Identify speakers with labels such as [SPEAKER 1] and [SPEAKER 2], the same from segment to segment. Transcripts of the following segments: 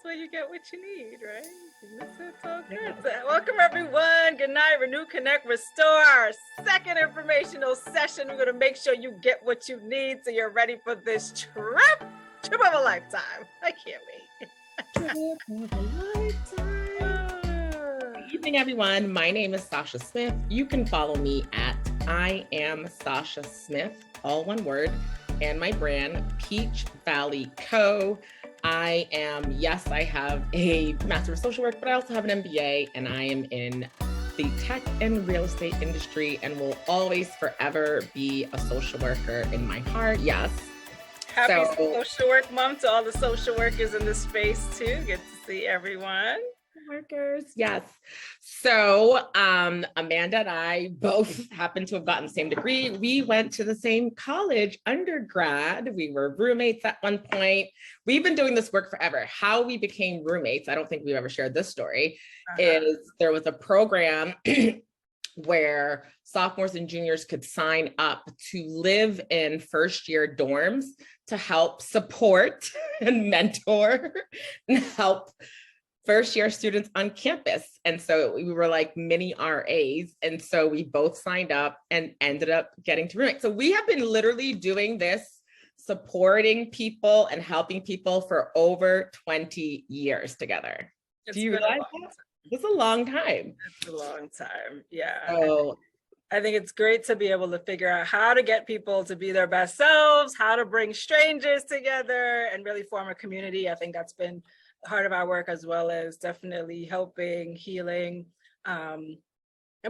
[SPEAKER 1] where you get what you need, right? It's all good. So, welcome everyone. Good night. Renew, connect, restore. Our second informational session. We're going to make sure you get what you need so you're ready for this trip of a lifetime. I can't wait.
[SPEAKER 2] Trip of a lifetime. Good evening, everyone. My name is Sasha Smith. You can follow me at I am Sasha Smith, all one word, and my brand, Peach Valley Co. I have a Master of Social Work, but I also have an MBA, and I am in the tech and real estate industry and will always forever be a social worker in my heart. Yes.
[SPEAKER 1] Happy Social Work Month to all the social workers in this space too. Good to see everyone.
[SPEAKER 2] Workers, yes. So Amanda and I both happen to have gotten the same degree. We went to the same college undergrad. We were roommates at one point. We've been doing this work forever. How we became roommates, I don't think we've ever shared this story, is there was a program where sophomores and juniors could sign up to live in first year dorms to help support and mentor and help first year students on campus. And so we were like mini RAs. And so we both signed up and ended up getting to roommate. So we have been literally doing this, supporting people and helping people for over 20 years together. Do you realize that? It's a long time.
[SPEAKER 1] It's a long time. Yeah.
[SPEAKER 2] So
[SPEAKER 1] I think it's great to be able to figure out how to get people to be their best selves, how to bring strangers together and really form a community. I think that's been the heart of our work, as well as definitely helping, healing, and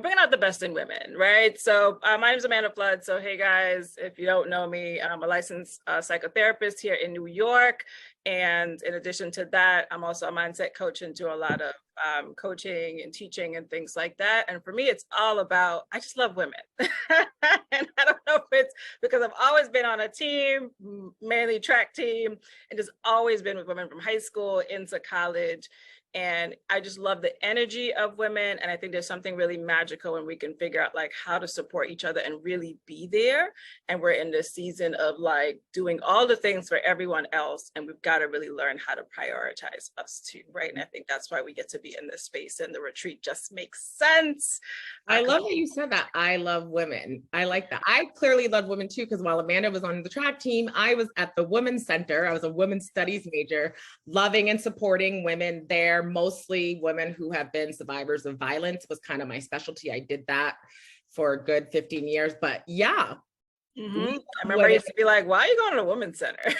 [SPEAKER 1] bringing out the best in women, right? So my name is Amanda Flood. So hey guys, if you don't know me, I'm a licensed psychotherapist here in New York. And in addition to that, I'm also a mindset coach and do a lot of coaching and teaching and things like that. And for me, it's all about, I just love women. And I don't know if it's because I've always been on a team, mainly track team, and just always been with women from high school into college. And I just love the energy of women. And I think there's something really magical when we can figure out like how to support each other and really be there. And we're in this season of like doing all the things for everyone else. And we've got to really learn how to prioritize us too, right? And I think that's why we get to be in this space, and the retreat just makes sense.
[SPEAKER 2] I love that you said that. I love women. I like that. I clearly love women too, because while Amanda was on the track team, I was at the Women's Center. I was a women's studies major, loving and supporting women there. Mostly women who have been survivors of violence was kind of my specialty. I did that for a good 15 years, but yeah.
[SPEAKER 1] I remember I used to be like, why are you going to the Women's Center?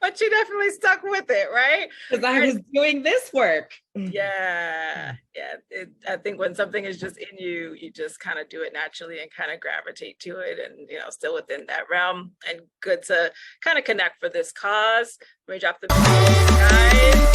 [SPEAKER 1] But you definitely stuck with it, right?
[SPEAKER 2] Because I was doing this work.
[SPEAKER 1] Yeah. I think when something is just in you, you just kind of do it naturally and kind of gravitate to it, and still within that realm. And good to kind of connect for this cause. Let me drop the guys.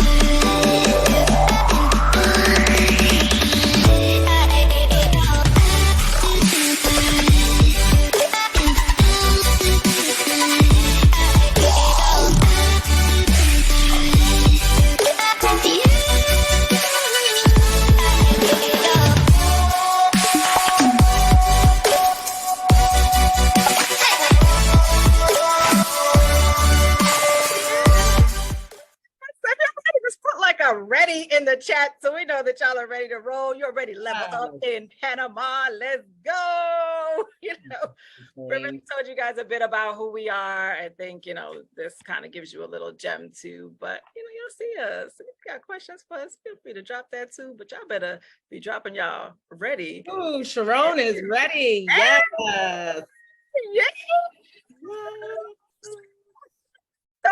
[SPEAKER 1] Ready in the chat, so we know that y'all are ready to roll. You're ready to level up in Panama. Let's go. Ribbon told you guys a bit about who we are. I think this kind of gives you a little gem too, but you'll see us. If you got questions for us, feel free to drop that too, but y'all better be dropping y'all ready.
[SPEAKER 2] Oh, Sharon is ready. Yes.
[SPEAKER 1] So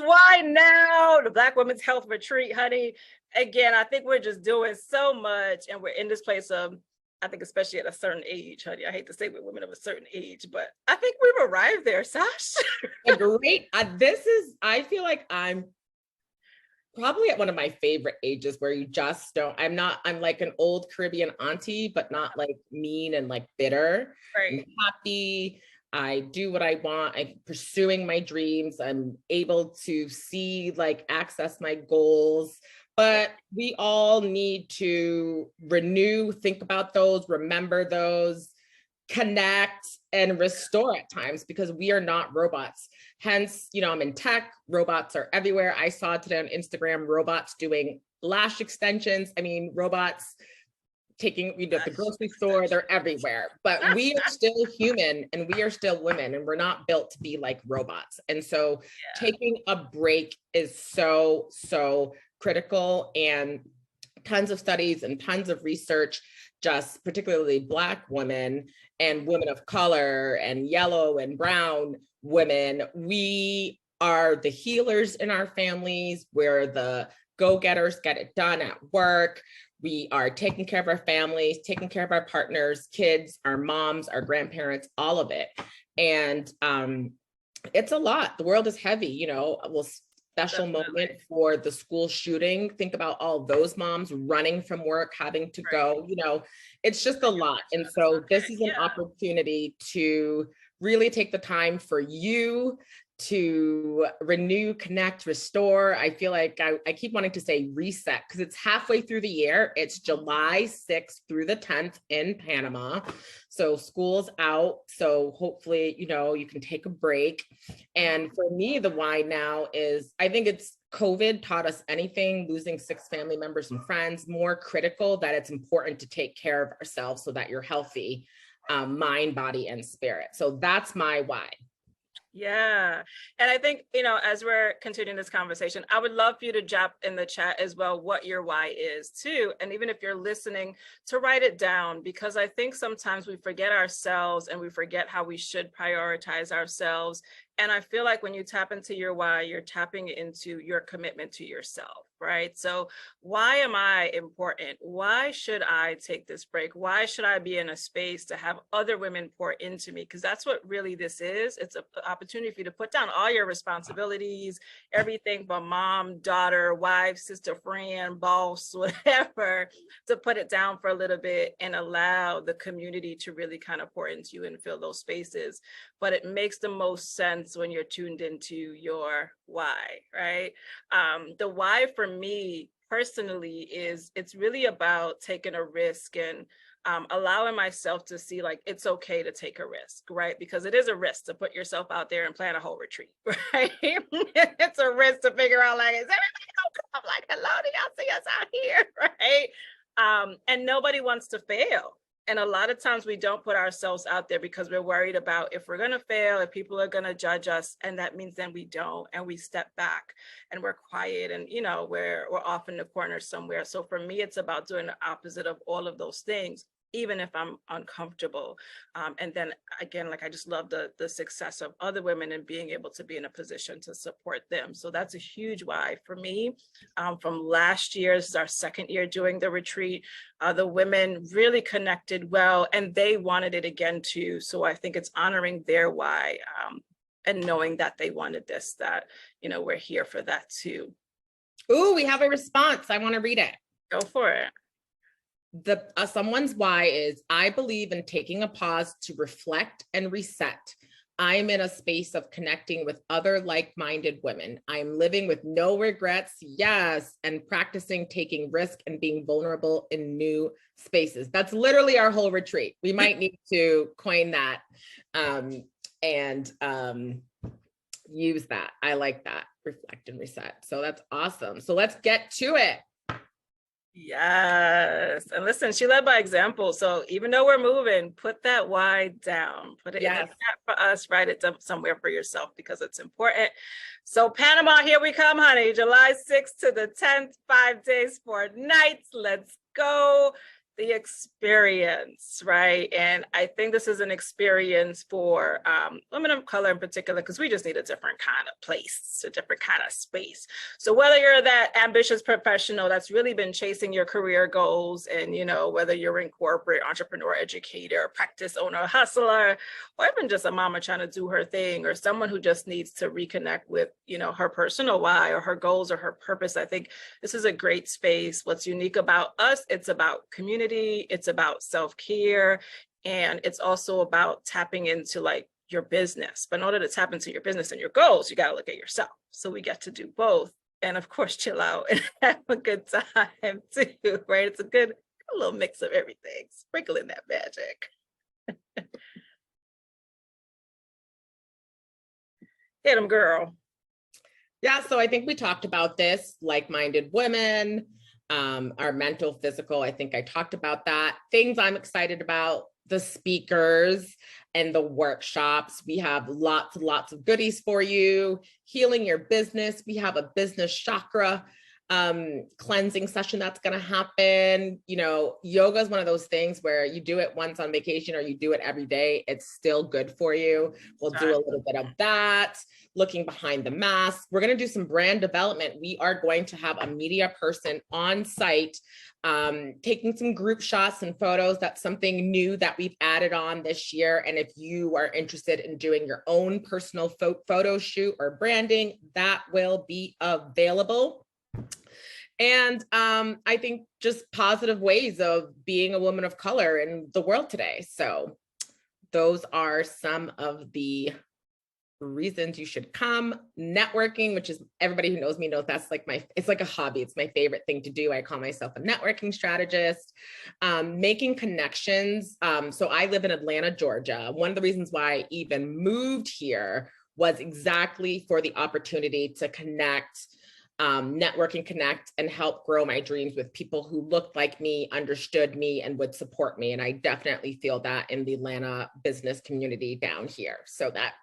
[SPEAKER 1] why now? The Black Women's Health Retreat, honey. Again, I think we're just doing so much, and we're in this place of, I think especially at a certain age, honey. I hate to say we're women of a certain age, but I think we've arrived there, Sash.
[SPEAKER 2] Great. I feel like I'm probably at one of my favorite ages where you just don't, I'm like an old Caribbean auntie, but not like mean and like bitter.
[SPEAKER 1] Right.
[SPEAKER 2] I'm happy. I do what I want. I'm pursuing my dreams. I'm able to access my goals, but we all need to think about those, remember those, connect and restore at times, because we are not robots. Hence, I'm in tech, robots are everywhere. I saw today on Instagram, robots doing lash extensions. I mean, robots taking at the grocery store, they're everywhere, but we are still human and we are still women, and we're not built to be like robots. And so taking a break is so critical, and tons of studies and tons of research, just particularly Black women and women of color and yellow and brown women, we are the healers in our families. We're the go-getters, get it done at work. We are taking care of our families, taking care of our partners, kids, our moms, our grandparents, all of it. And it's a lot. The world is heavy, special moment for the school shooting. Think about all those moms running from work, having to go, it's just a lot. And so this is an opportunity to really take the time for you to renew, connect, restore. I feel like I keep wanting to say reset, because it's halfway through the year. It's July 6th through the 10th in Panama. So school's out. So hopefully, you can take a break. And for me, the why now is, I think it's COVID taught us anything, losing 6 family members and friends, more critical that it's important to take care of ourselves so that you're healthy, mind, body, and spirit. So that's my why.
[SPEAKER 1] Yeah. And I think, as we're continuing this conversation, I would love for you to drop in the chat as well what your why is too. And even if you're listening, to write it down, because I think sometimes we forget ourselves and we forget how we should prioritize ourselves. And I feel like when you tap into your why, you're tapping into your commitment to yourself, right? So why am I important? Why should I take this break? Why should I be in a space to have other women pour into me? Because that's what really this is. It's an opportunity for you to put down all your responsibilities, everything from mom, daughter, wife, sister, friend, boss, whatever, to put it down for a little bit and allow the community to really kind of pour into you and fill those spaces. But it makes the most sense when you're tuned into your why, right? The why for me personally is, it's really about taking a risk and allowing myself to see like it's okay to take a risk, right? Because it is a risk to put yourself out there and plan a whole retreat, right? It's a risk to figure out like, is everybody gonna come? Like, hello, do y'all see us out here, right? And nobody wants to fail. And a lot of times we don't put ourselves out there because we're worried about if we're going to fail, if people are going to judge us. And that means then we don't, and we step back and we're quiet and, we're off in the corner somewhere. So for me, it's about doing the opposite of all of those things, even if I'm uncomfortable. And then again, like I just love the success of other women and being able to be in a position to support them. So that's a huge why for me. From last year, this is our second year doing the retreat. The women really connected well and they wanted it again too. So I think it's honoring their why and knowing that they wanted this, that, we're here for that too.
[SPEAKER 2] Ooh, we have a response. I want to read it.
[SPEAKER 1] Go for it.
[SPEAKER 2] Someone's why is, I believe in taking a pause to reflect and reset. I'm in a space of connecting with other like-minded women. I'm living with no regrets, yes, and practicing taking risk and being vulnerable in new spaces. That's literally our whole retreat. We might need to coin that and use that. I like that, reflect and reset. So that's awesome. So let's get to it.
[SPEAKER 1] Yes. And listen, she led by example. So even though we're moving, put that why down, put it in the chat for us, write it somewhere for yourself because it's important. So Panama, here we come, honey. July 6th to the 10th, 5 days, 4 nights. Let's go. The experience, right? And I think this is an experience for women of color in particular, because we just need a different kind of place, a different kind of space. So whether you're that ambitious professional that's really been chasing your career goals and, whether you're in corporate, entrepreneur, educator, practice owner, hustler, or even just a mama trying to do her thing, or someone who just needs to reconnect with, her personal why or her goals or her purpose, I think this is a great space. What's unique about us, it's about community. It's about self-care, and it's also about tapping into like your business. But in order to tap into your business and your goals, you got to look at yourself. So we get to do both. And of course, chill out and have a good time too, right? It's a good little mix of everything. Sprinkle in that magic. Hit 'em, girl.
[SPEAKER 2] Yeah, so I think we talked about this, like-minded women, our mental, physical. I think I talked about that. Things I'm excited about, the speakers and the workshops. We have lots and lots of goodies for you. Healing your business. We have a business chakra cleansing session that's going to happen. You know, yoga is one of those things where you do it once on vacation or you do it every day. It's still good for you. We'll do a little bit of that. Looking behind the mask. We're going to do some brand development. We are going to have a media person on site taking some group shots and photos. That's something new that we've added on this year. And if you are interested in doing your own personal photo shoot or branding, that will be available. And I think just positive ways of being a woman of color in the world today. So those are some of the reasons you should come. Networking, which is, everybody who knows me knows that's like it's like a hobby. It's my favorite thing to do. I call myself a networking strategist. Making connections. So I live in Atlanta, Georgia. One of the reasons why I even moved here was exactly for the opportunity to connect, network and connect and help grow my dreams with people who looked like me, understood me, and would support me. And I definitely feel that in the Atlanta business community down here. So that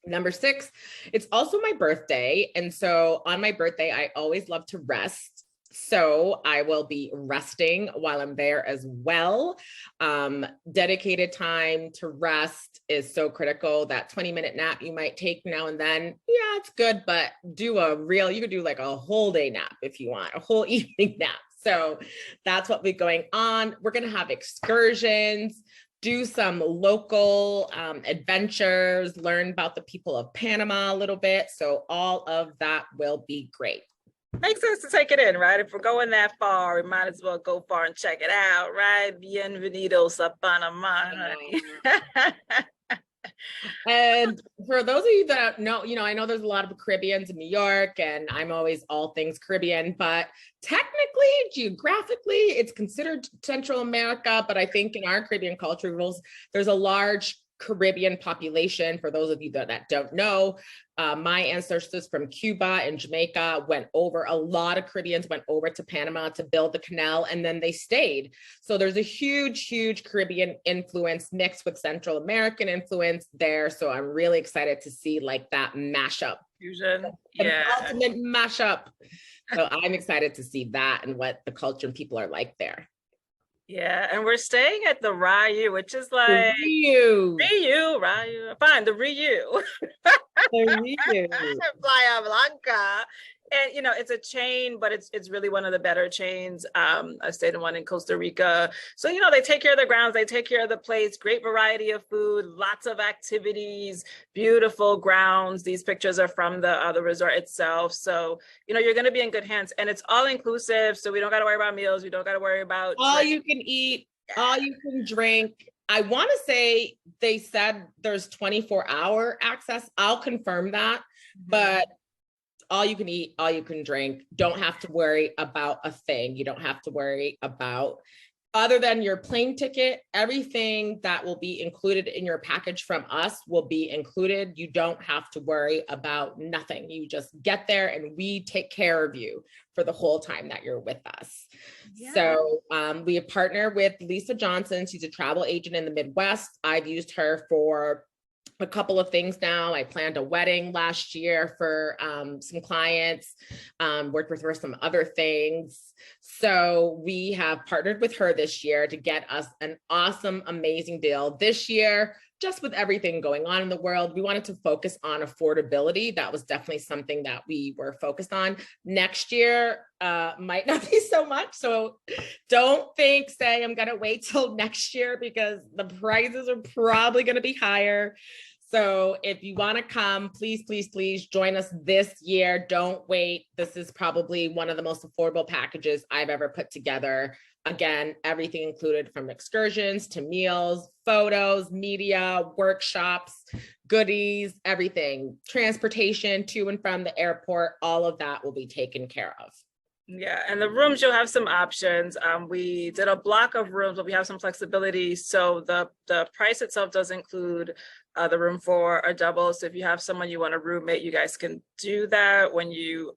[SPEAKER 2] number 6, it's also my birthday. And so on my birthday, I always love to rest. So I will be resting while I'm there as well. Dedicated time to rest is so critical. That 20-minute nap you might take now and then, yeah, it's good, but you could do like a whole day nap if you want, a whole evening nap. So that's what we're going on. We're going to have excursions, do some local adventures, learn about the people of Panama a little bit. So all of that will be great.
[SPEAKER 1] Makes sense to take it in, right? If we're going that far, we might as well go far and check it out, right? Bienvenidos a Panama, honey.
[SPEAKER 2] And for those of you that know, I know there's a lot of Caribbeans in New York, and I'm always all things Caribbean, but technically, geographically, it's considered Central America. But I think in our Caribbean culture rules, there's a large Caribbean population. For those of you that don't know, my ancestors from Cuba and Jamaica went over, a lot of Caribbeans went over to Panama to build the canal, and then they stayed. So there's a huge, huge Caribbean influence mixed with Central American influence there. So I'm really excited to see like that mashup.
[SPEAKER 1] Fusion. Yeah.
[SPEAKER 2] Ultimate mashup. So I'm excited to see that and what the culture and people are like there.
[SPEAKER 1] Yeah, and we're staying at the Ryu, which is like Ryu, fine, the Ryu. Playa Blanca. And it's a chain, but it's really one of the better chains. I stayed in one in Costa Rica. So they take care of the grounds, they take care of the plates, great variety of food, lots of activities, beautiful grounds. These pictures are from the resort itself. So you're going to be in good hands, and it's all inclusive. So we don't got to worry about meals. We don't got to worry about
[SPEAKER 2] all you can eat, all you can drink. I want to say they said there's 24-hour access. I'll confirm that, but all you can eat, all you can drink. Don't have to worry about a thing. You don't have to worry about, other than your plane ticket, everything that will be included in your package from us will be included. You don't have to worry about nothing. You just get there and we take care of you for the whole time that you're with us. Yeah. So we have partnered with Lisa Johnson. She's a travel agent in the Midwest. I've used her for a couple of things now. I planned a wedding last year for some clients, worked with her some other things. So we have partnered with her this year to get us an awesome, amazing deal. This year, just with everything going on in the world, we wanted to focus on affordability. That was definitely something that we were focused on. Next year might not be so much. So don't say I'm going to wait till next year, because the prices are probably going to be higher. So if you want to come, please, please, please join us this year. Don't wait. This is probably one of the most affordable packages I've ever put together. Again, everything included, from excursions to meals, photos, media, workshops, goodies, everything, transportation to and from the airport, all of that will be taken care of.
[SPEAKER 1] Yeah, and the rooms, you'll have some options. We did a block of rooms, but we have some flexibility. So the price itself does include the room for a double. So if you have someone you want a roommate, you guys can do that. When you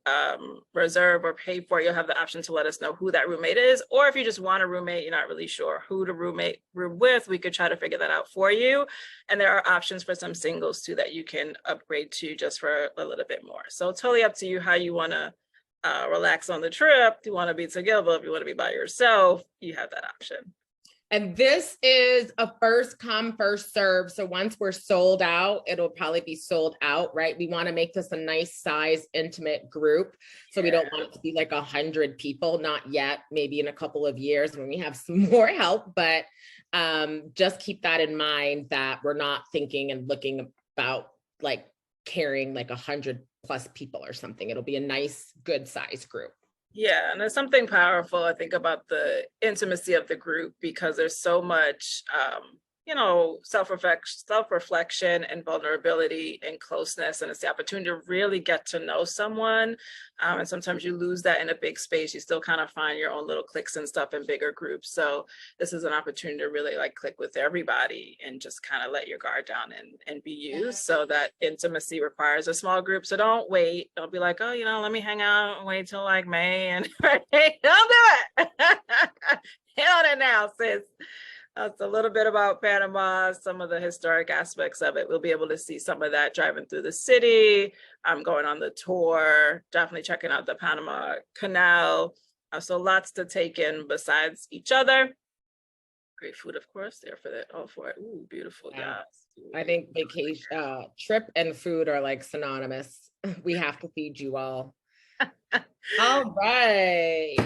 [SPEAKER 1] reserve or pay for it, you'll have the option to let us know who that roommate is. Or if you just want a roommate, you're not really sure who to room with, we could try to figure that out for you. And there are options for some singles too that you can upgrade to just for a little bit more. So it's totally up to you how you want to relax on the trip. Do you want to be together? If you want to be by yourself, you have that option.
[SPEAKER 2] And this is a first come, first serve. So once we're sold out, it'll probably be sold out, right? We want to make this a nice size, intimate group. So we don't want it to be like 100 people, not yet, maybe in a couple of years when we have some more help. But just keep that in mind, that we're not thinking and looking about like carrying like 100+ people or something. It'll be a nice, good size group.
[SPEAKER 1] Yeah, and there's something powerful, I think, about the intimacy of the group, because there's so much, self-reflection and vulnerability and closeness, and it's the opportunity to really get to know someone. And sometimes you lose that in a big space. You still kind of find your own little cliques and stuff in bigger groups. So this is an opportunity to really like click with everybody and just kind of let your guard down and be you. So that intimacy requires a small group. So don't wait. Don't be like, oh, let me hang out and wait till like May and don't do it. Hit on it now, sis. That's a little bit about Panama, some of the historic aspects of it. We'll be able to see some of that driving through the city. I'm going on the tour, definitely checking out the Panama Canal. So lots to take in besides each other. Great food, of course, there for that. All for it. Ooh, beautiful. Yeah.
[SPEAKER 2] I think vacation, trip and food are like synonymous. We have to feed you all. All right.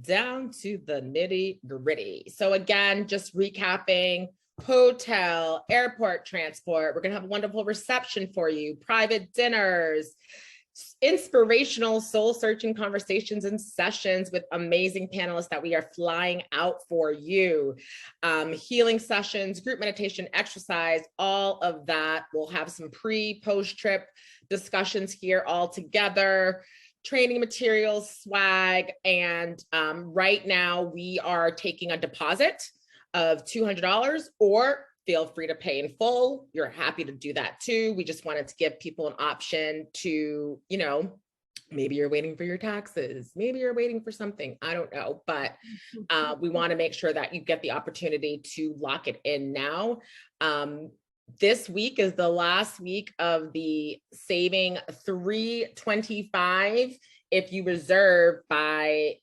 [SPEAKER 2] Down to the nitty gritty. So again, just recapping: hotel, airport transport. We're going to have a wonderful reception for you, private dinners, inspirational soul searching conversations and sessions with amazing panelists that we are flying out for you, healing sessions, group meditation, exercise, all of that. We'll have some post trip discussions here all together, training materials, swag, and right now we are taking a deposit of $200, or feel free to pay in full. You're happy to do that too. We just wanted to give people an option to, maybe you're waiting for your taxes, maybe you're waiting for something, I don't know, but we want to make sure that you get the opportunity to lock it in now. This week is the last week of the saving $325 if you reserve by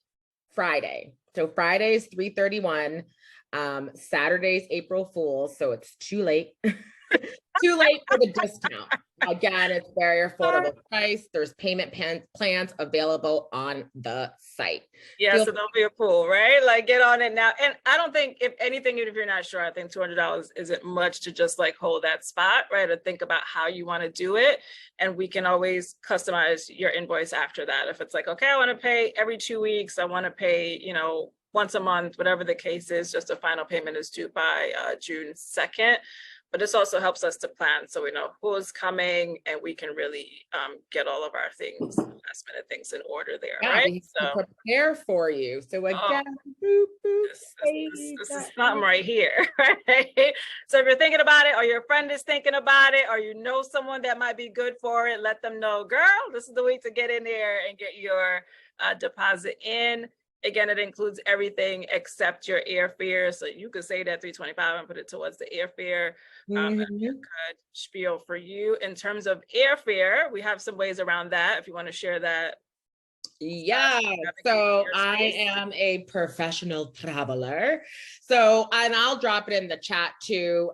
[SPEAKER 2] Friday. So Friday's $331, Saturday's April Fool's, so it's too late. Too late for the discount. Again, it's very affordable price. There's payment plans available on the site.
[SPEAKER 1] Yeah, so there'll be a pool, right? Like get on it now. And I don't think, if anything, even if you're not sure, I think $200 isn't much to just like hold that spot, right? Or think about how you want to do it. And we can always customize your invoice after that. If it's like, okay, I want to pay every 2 weeks, I want to pay, once a month, whatever the case is, just a final payment is due by June 2nd. But this also helps us to plan, so we know who's coming and we can really get all of our things, last minute things in order there, right?
[SPEAKER 2] We so prepare for you. So again,
[SPEAKER 1] this is something right here, right? So if you're thinking about it, or your friend is thinking about it, or you know someone that might be good for it, let them know, girl, this is the week to get in there and get your deposit in. Again, it includes everything except your airfare. So you could say that $325 and put it towards the airfare. That'd be a good spiel for you. In terms of airfare, we have some ways around that if you want to share that.
[SPEAKER 2] Yeah, so I am a professional traveler. So, and I'll drop it in the chat too.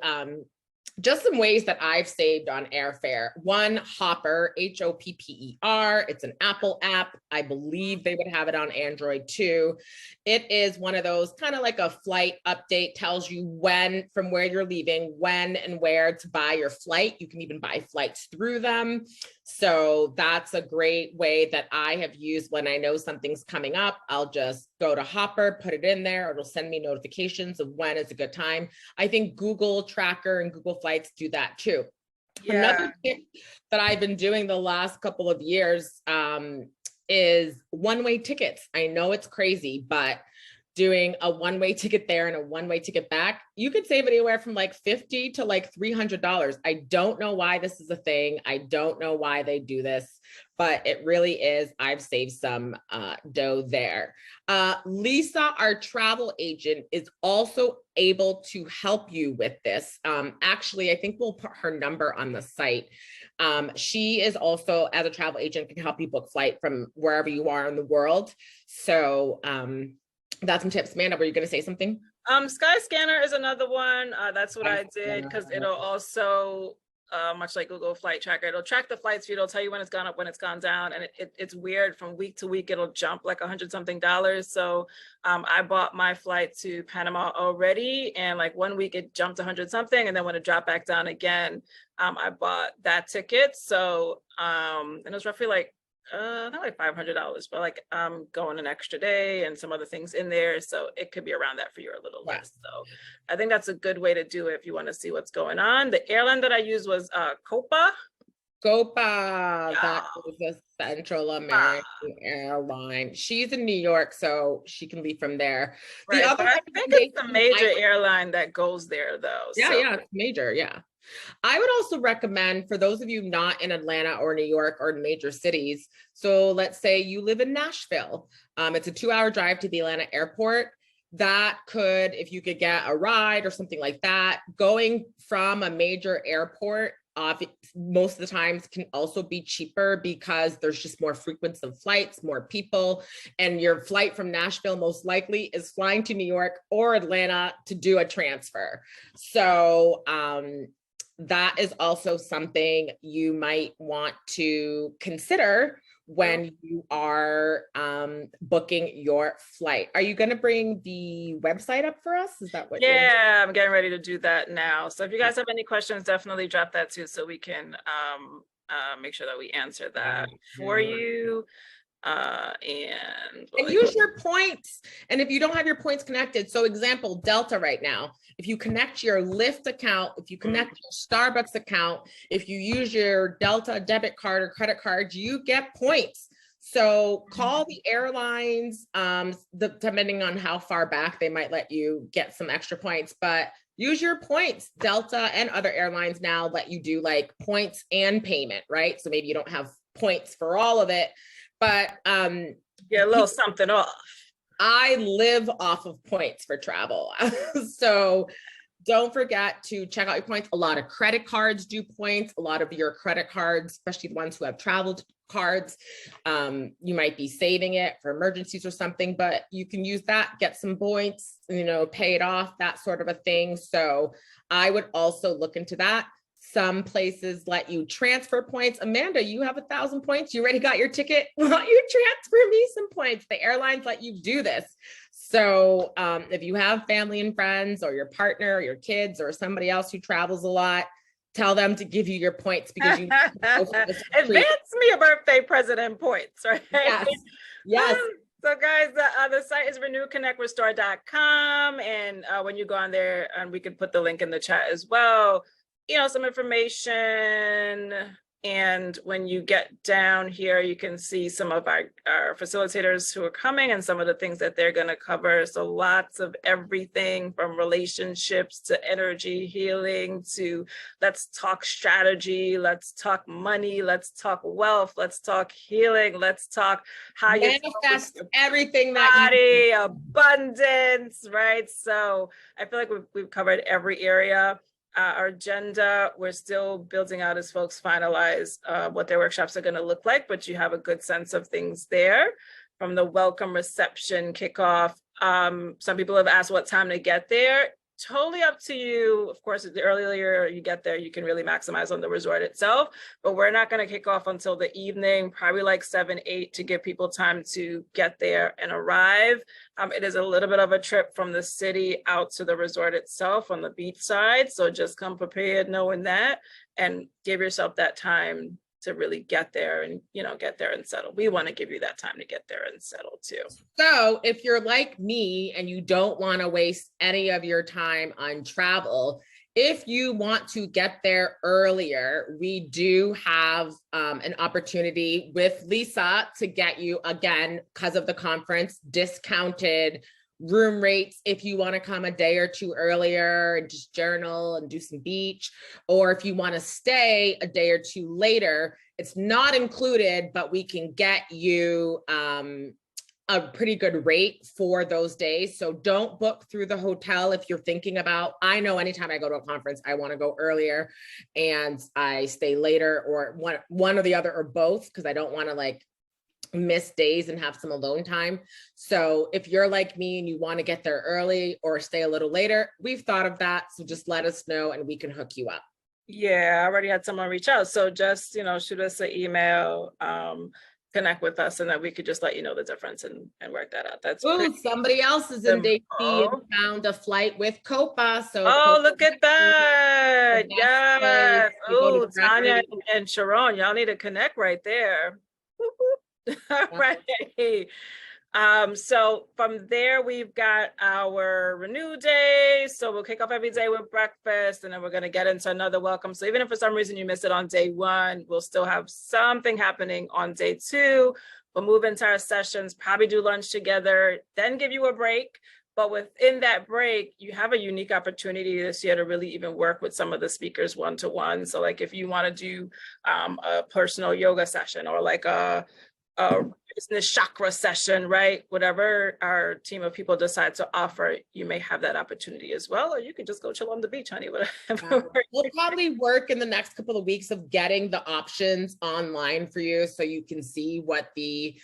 [SPEAKER 2] Just some ways that I've saved on airfare. One, Hopper, Hopper. It's an Apple app. I believe they would have it on Android too. It is one of those kind of like a flight update, tells you when, from where you're leaving, when and where to buy your flight. You can even buy flights through them. So that's a great way that I have used when I know something's coming up. I'll just go to Hopper, put it in there. It'll send me notifications of when is a good time. I think Google Tracker and Google Flights do that too. Yeah. Another tip that I've been doing the last couple of years is one-way tickets. I know it's crazy, but doing a one-way ticket there and a one-way ticket back, you could save anywhere from like $50 to like $300. I don't know why this is a thing. I don't know why they do this, but it really is. I've saved some dough there. Lisa, our travel agent, is also able to help you with this. Actually, I think we'll put her number on the site. She is also, as a travel agent, can help you book flight from wherever you are in the world. So that's some tips. Amanda, were you going to say something?
[SPEAKER 1] Skyscanner is another one. That's what I did, because it'll also, much like Google Flight Tracker, it'll track the flights for you. It'll tell you when it's gone up, when it's gone down. And it's weird, from week to week, it'll jump like $100-something. So I bought my flight to Panama already. And like 1 week it jumped 100-something. And then when it dropped back down again, I bought that ticket. So, and it was roughly like, not like $500, but like going an extra day and some other things in there, so it could be around that for you, or a little less. So I think that's a good way to do it if you want to see what's going on. The airline that I used was Copa.
[SPEAKER 2] That is a Central American airline. She's in New York, so she can be from there.
[SPEAKER 1] Right, but I think it's the major airline that goes there, though.
[SPEAKER 2] Yeah, it's major. Yeah. I would also recommend, for those of you not in Atlanta or New York or major cities, so let's say you live in Nashville, it's a 2-hour drive to the Atlanta airport. That could, if you could get a ride or something like that, going from a major airport, most of the times can also be cheaper, because there's just more frequency of flights, more people, and your flight from Nashville most likely is flying to New York or Atlanta to do a transfer. So, that is also something you might want to consider when you are booking your flight. Are you going to bring the website up for us? Is that what?
[SPEAKER 1] Yeah, I'm getting ready to do that now. So if you guys have any questions, definitely drop that too, so we can make sure that we answer that for you. And
[SPEAKER 2] use your points. And if you don't have your points connected, so example, Delta right now, if you connect your Lyft account, if you connect your Starbucks account, if you use your Delta debit card or credit card, you get points. So call the airlines, depending on how far back, they might let you get some extra points, but use your points. Delta and other airlines now let you do like points and payment, right? So maybe you don't have points for all of it, but
[SPEAKER 1] get a little something off.
[SPEAKER 2] I live off of points for travel. So don't forget to check out your points. A lot of credit cards do points. A lot of your credit cards, especially the ones who have travel cards, you might be saving it for emergencies or something, but you can use that, get some points, pay it off, that sort of a thing. So I would also look into that. Some places let you transfer points. Amanda, you have 1,000 points. You already got your ticket. Why don't you transfer me some points? The airlines let you do this. So if you have family and friends, or your partner, or your kids, or somebody else who travels a lot, tell them to give you your points, because you
[SPEAKER 1] advance me a birthday present and points, right?
[SPEAKER 2] Yes.
[SPEAKER 1] So guys, the site is renewconnectrestore.com. And when you go on there, and we can put the link in the chat as well, some information. And when you get down here, you can see some of our facilitators who are coming and some of the things that they're going to cover. So lots of everything from relationships to energy healing to let's talk strategy, let's talk money, let's talk wealth, let's talk healing, let's talk how you
[SPEAKER 2] manifest everything that
[SPEAKER 1] body, abundance, right? So I feel like we've covered every area. Our agenda, we're still building out as folks finalize what their workshops are going to look like, but you have a good sense of things there. From the welcome, reception, kickoff. Some people have asked what time to get there. Totally up to you. Of course, the earlier you get there, you can really maximize on the resort itself, but we're not going to kick off until the evening, probably like 7, 8, to give people time to get there and arrive. It is a little bit of a trip from the city out to the resort itself on the beach side. So just come prepared knowing that, and give yourself that time to really get there and, get there and settle. We want to give you that time to get there and settle too.
[SPEAKER 2] So if you're like me and you don't want to waste any of your time on travel, If you want to get there earlier, we do have an opportunity with Lisa to get you, again, because of the conference, discounted room rates if you want to come a day or two earlier and just journal and do some beach, or if you want to stay a day or two later. It's not included, but we can get you a pretty good rate for those days. So don't book through the hotel if you're thinking about, I know anytime I go to a conference, I want to go earlier and I stay later, or one or the other or both, because I don't want to like miss days and have some alone time. So if you're like me and you want to get there early or stay a little later, we've thought of that. So just let us know and we can hook you up.
[SPEAKER 1] Yeah, I already had someone reach out. So just, shoot us an email, connect with us, and then we could just let you know the difference and work that out. That's
[SPEAKER 2] Oh, somebody else is in DC and found a flight with Copa. So
[SPEAKER 1] look at that. Yes. Oh, Tanya
[SPEAKER 2] directly.
[SPEAKER 1] and Sharon, y'all need to connect right there. All right. So from there, we've got our renew day. So we'll kick off every day with breakfast, and then we're going to get into another welcome. So even if for some reason you missed it on day one, we'll still have something happening on day two. We'll move into our sessions, probably do lunch together, then give you a break. But within that break, you have a unique opportunity this year to really even work with some of the speakers one-to-one. So like if you want to do a personal yoga session, or like a business chakra session, right? Whatever our team of people decide to offer, you may have that opportunity as well, or you can just go chill on the beach, honey. Whatever.
[SPEAKER 2] We'll probably work in the next couple of weeks of getting the options online for you, so you can see what the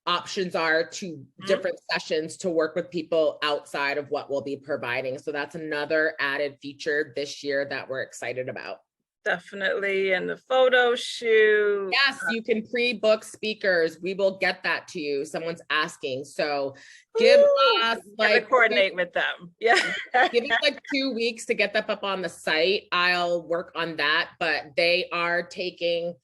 [SPEAKER 2] options are to different sessions to work with people outside of what we'll be providing. So that's another added feature this year that we're excited about.
[SPEAKER 1] Definitely. And the photo shoot.
[SPEAKER 2] Yes, you can pre-book speakers. We will get that to you. Someone's asking. So give us like
[SPEAKER 1] coordinate with them. Yeah.
[SPEAKER 2] Give us like 2 weeks to get that up on the site. I'll work on that, but they are taking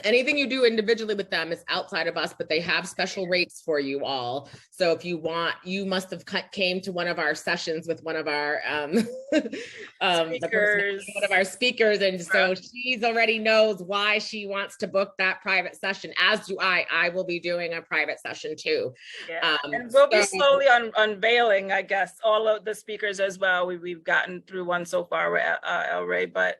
[SPEAKER 2] anything you do individually with them is outside of us, but they have special rates for you all. So if you want, you must have came to one of our sessions with one of our
[SPEAKER 1] speakers.
[SPEAKER 2] One of our speakers, and so she's already knows why she wants to book that private session, as do I. I will be doing a private session too.
[SPEAKER 1] Yeah. And we'll be slowly unveiling, I guess, all of the speakers as well. We've gotten through one so far with El Rey, but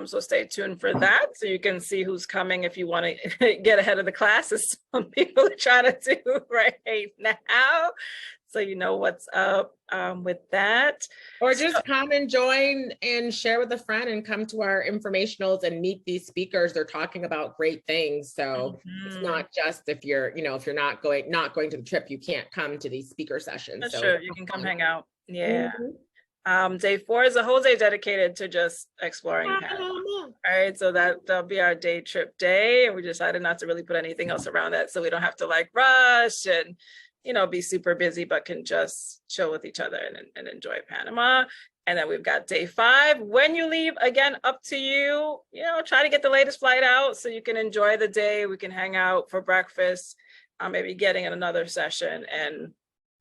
[SPEAKER 1] so stay tuned for that, so you can see who's coming if you want to get ahead of the classes. Some people are trying to do right now, so you know what's up with that.
[SPEAKER 2] Or just come and join and share with a friend and come to our informationals and meet these speakers. They're talking about great things. So it's not just if you're, if you're not going to the trip, you can't come to these speaker sessions.
[SPEAKER 1] So sure, you can come hang out. Yeah. Day 4 is a whole day dedicated to just exploring Panama. All right, so that'll be our day trip day, and we decided not to really put anything else around that, so we don't have to like rush and be super busy, but can just chill with each other and enjoy Panama. And then we've got day 5. When you leave, again, up to you. Try to get the latest flight out so you can enjoy the day. We can hang out for breakfast, maybe getting in another session and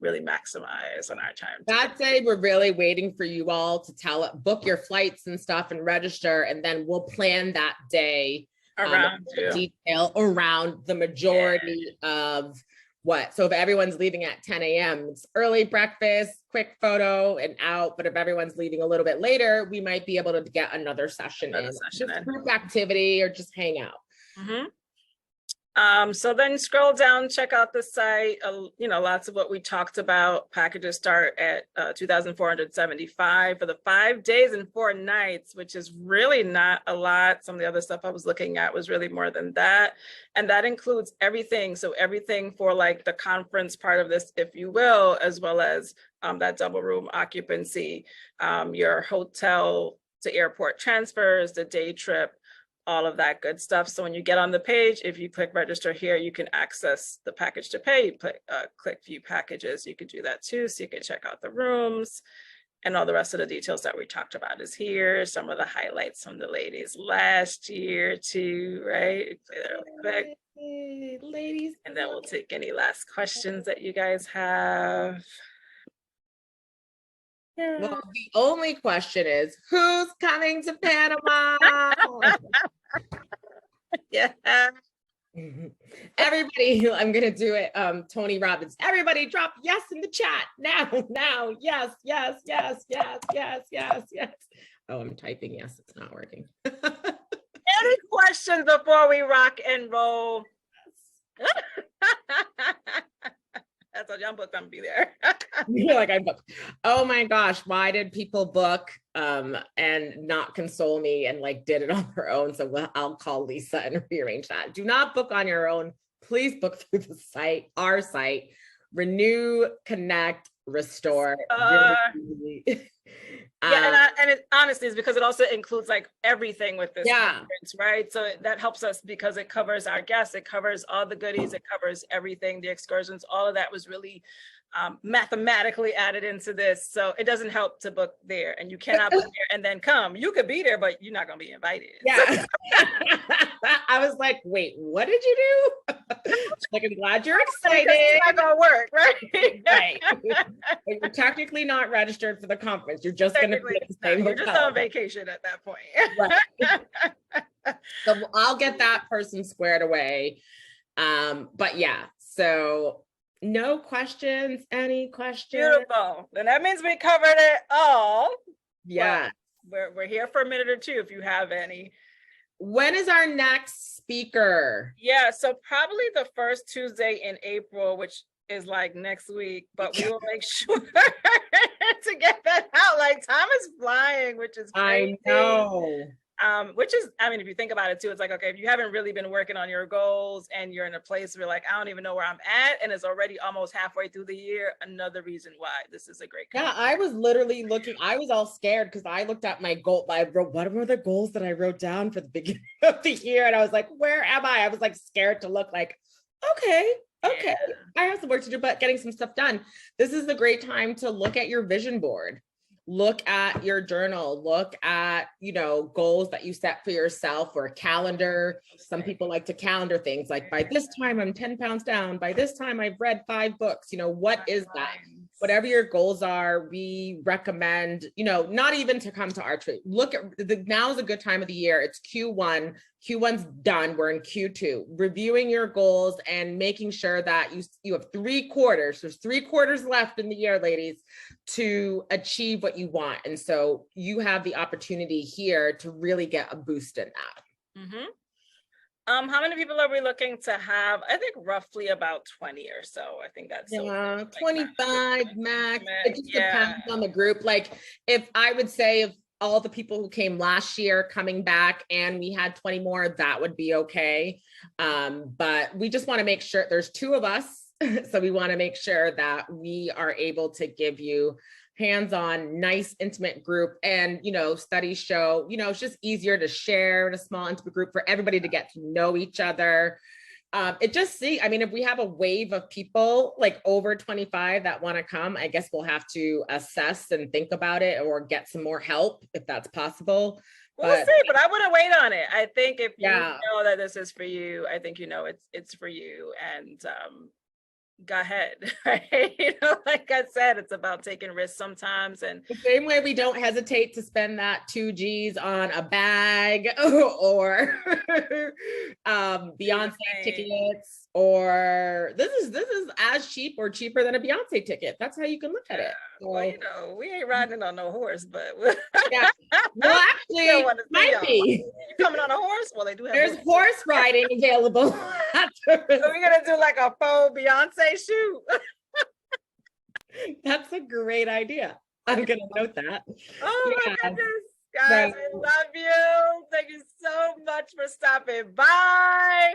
[SPEAKER 1] really maximize on our time.
[SPEAKER 2] That day, we're really waiting for you all to book your flights and stuff and register, and then we'll plan that day
[SPEAKER 1] around
[SPEAKER 2] detail around the majority of what. So if everyone's leaving at 10 a.m., it's early breakfast, quick photo and out. But if everyone's leaving a little bit later, we might be able to get another session in, just group activity or just hang out.
[SPEAKER 1] So then scroll down, check out the site. Lots of what we talked about. Packages start at $2,475 for the 5 days and 4 nights, which is really not a lot. Some of the other stuff I was looking at was really more than that. And that includes everything. So everything for like the conference part of this, if you will, as well as that double room occupancy, your hotel to airport transfers, the day trip, all of that good stuff. So when you get on the page, if you click register here, you can access the package to pay. You click view packages. You could do that too. So you can check out the rooms, and all the rest of the details that we talked about is here. Some of the highlights from the ladies last year too, right? Play that really quick.
[SPEAKER 2] Ladies.
[SPEAKER 1] And then we'll take any last questions that you guys have.
[SPEAKER 2] Well, the only question is, who's coming to Panama?
[SPEAKER 1] Yeah.
[SPEAKER 2] Everybody, I'm gonna do it. Tony Robbins. Everybody, drop yes in the chat now. Now, yes, yes, yes, yes, yes, yes, yes. Oh, I'm typing yes. It's not working.
[SPEAKER 1] Any questions before we rock and roll? That's what young book. I'm gonna be there.
[SPEAKER 2] You're like, I booked. Oh my gosh, why did people book and not console me and like did it on their own? So I'll call Lisa and rearrange that. Do not book on your own. Please book through the site, our site, renew, connect, restore.
[SPEAKER 1] Yeah, and it honestly is because it also includes like everything with this conference, right? So that helps us because it covers our guests, it covers all the goodies, it covers everything, the excursions, all of that was really mathematically added into this. So it doesn't help to book there, and you cannot book there and then come. You could be there, but you're not going to be invited.
[SPEAKER 2] Yeah. I was like, wait, what did you do? Like, I'm glad you're excited.
[SPEAKER 1] It's not going to work, right?
[SPEAKER 2] Right. You're technically not registered for the conference. You're just going to be at the same
[SPEAKER 1] You're just on vacation at that point.
[SPEAKER 2] Right. So I'll get that person squared away. But yeah, so no questions. Any questions?
[SPEAKER 1] Beautiful. Then that means we covered it all.
[SPEAKER 2] Yeah.
[SPEAKER 1] We're here for a minute or two if you have any.
[SPEAKER 2] When is our next speaker?
[SPEAKER 1] Yeah, so probably the first Tuesday in April, which is like next week, but we will make sure to get that out. Like time is flying, which is crazy.
[SPEAKER 2] I know.
[SPEAKER 1] Which is, I mean, if you think about it too, it's like, okay, if you haven't really been working on your goals and you're in a place where like, I don't even know where I'm at, and it's already almost halfway through the year, another reason why this is a great conference.
[SPEAKER 2] Yeah, I was literally looking, I was all scared because I looked at my goal. I wrote, what were the goals that I wrote down for the beginning of the year? And I was like, where am I? I was like scared to look like, okay, yeah. I have some work to do, but getting some stuff done. This is the great time to look at your vision board. Look at your journal, look at, you know, goals that you set for yourself, or a calendar. Some people like to calendar things like, by this time I'm 10 pounds down. By this time I've read 5 books. You know, what is that? Whatever your goals are, we recommend, you know, not even to come to our trip. Look at now is a good time of the year. It's Q1. Q1's done. We're in Q2. Reviewing your goals and making sure that you have 3 quarters. There's 3 quarters left in the year, ladies, to achieve what you want. And so you have the opportunity here to really get a boost in that.
[SPEAKER 1] Mm-hmm. How many people are we looking to have? I think roughly about 20 or so. I think that's
[SPEAKER 2] 25 max. It just depends on the group. Like if I would say if all the people who came last year coming back and we had 20 more, that would be okay. But we just want to make sure there's 2 of us. So we want to make sure that we are able to give you hands-on, nice, intimate group. And, you know, studies show, you know, it's just easier to share in a small, intimate group for everybody to get to know each other. It just I mean, if we have a wave of people like over 25 that want to come, I guess we'll have to assess and think about it, or get some more help if that's possible.
[SPEAKER 1] We'll see, but I wouldn't wait on it. I think if you know that this is for you, I think, you know, it's for you, and go ahead, right? You know, like I said, it's about taking risks sometimes. And
[SPEAKER 2] the same way we don't hesitate to spend that 2 G's on a bag or Beyonce tickets, or this is as cheap or cheaper than a Beyonce ticket. That's how you can look at it. So,
[SPEAKER 1] well, you know, we ain't riding on no horse, but
[SPEAKER 2] yeah. Well, actually, might be.
[SPEAKER 1] You coming on a horse? Well, they do have.
[SPEAKER 2] There's horse riding available.
[SPEAKER 1] So we're gonna do like a faux Beyonce shoot.
[SPEAKER 2] That's a great idea. I'm gonna note that.
[SPEAKER 1] Oh my goodness, guys, I love you. Thank you so much for stopping by.